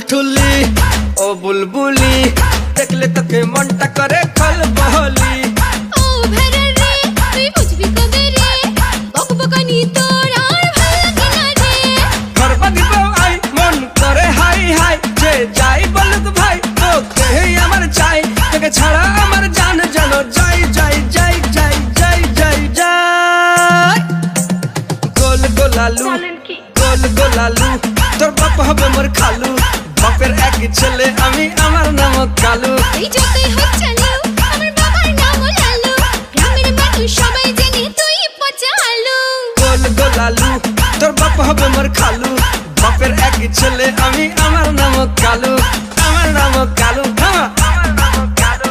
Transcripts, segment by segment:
ঠুলি ও বুলবুলি দেখলে তোকে মনটা করে খলবহলি। ও ভেড়া রে তুই বুঝবি কবে রে বকবকানি তোর আর ভালো লাগে না রে। ঘরবা দিব আই মন করে হাই হাই যে যাই বলুক ভাই তোকে আমার চাই তোকে ছাড়া আমার জান জানো যাই যাই যাই যাই যাই যাই যাই। গোল গোলালু গোল গোলালু তোর বাপ হবে মোর খালু বাপের এক ছেলে আমি আমার নাম কালু। এই যতই হোক চালু আমার বাবার নাম লালু গ্রামের মানুষ সবাই জানে তুই পচা আলু। গোল গোলালু তোর বাপ হবে মোর খালু বাপের এক ছেলে আমি আমার নাম কালু আমার নাম কালু আমার নাম কালু।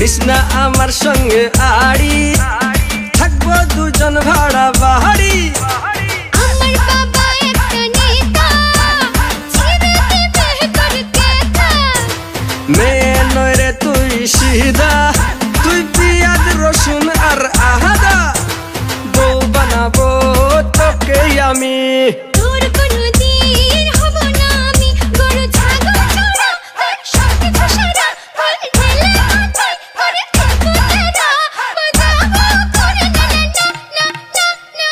নিসনা আমার সঙ্গে আড়ি থাকবো দুজন ভাড়া বাহারি। আমার বাবা একটা নেতা ছেড়ে দেবে করে কথা মেয়ে নয় রে তুই সিধা তুই পিয়াজ রসুন আর আহাদা বউ বানাবো তোকে আমি। তোর কোনো দিন হব না আমি গরু ছাগল চড়া তোর সব কিছু সারা বল ঢেলে মাথায় করে দেবো তেরা বাজাবো করে না না না না না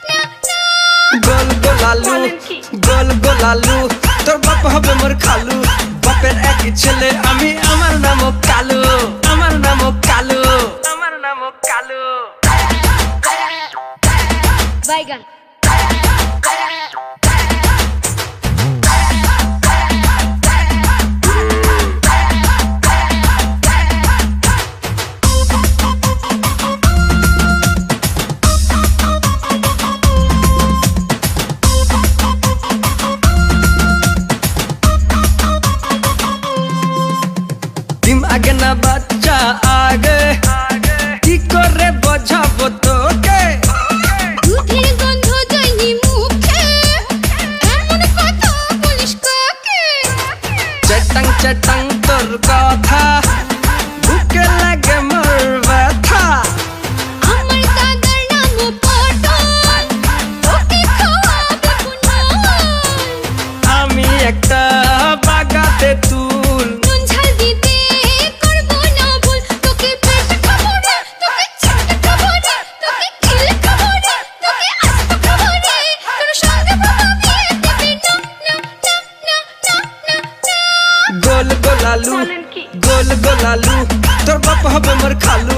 না না। গোল গোলালু গোল গোলালু তোর বাপ হবে মোর খালু বাপের এক ছেলে আমি আমার নাম কালু আমার নাম কালু আমার নাম কালু। বাইগান ডিম আগে না বাচ্চা আগে কি করে বোঝাবো তোকে। দুধের গন্ধ যায়নি মুখে এমন কথা বলিস কাকে। চেটাং চেটাং তোর কথা বুকে লাগে মোর ব্যথা। আমার দাদার নাম পটল ওকে খাওয়াবে পুনল আমি একটা বাগাতে তুল নুন ঝাল দিতে করবো না ভুল তোকে পেট খাবো রে তোকে ছিটকে খাবো রে তোকে কিলে খাবো রে তোকে আস্ত খাবো রে তোর সঙ্গে বাবা বিয়ে দেবে না না না না না না। গোল গোলালু গোল গোলালু তোর বাপ হবে মোর খালু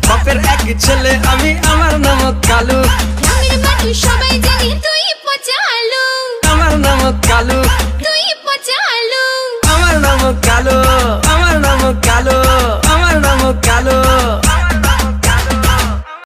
বাপের এক ছেলে আমি আমার নাম কালু। গ্রামের মানুষ সবাই জানে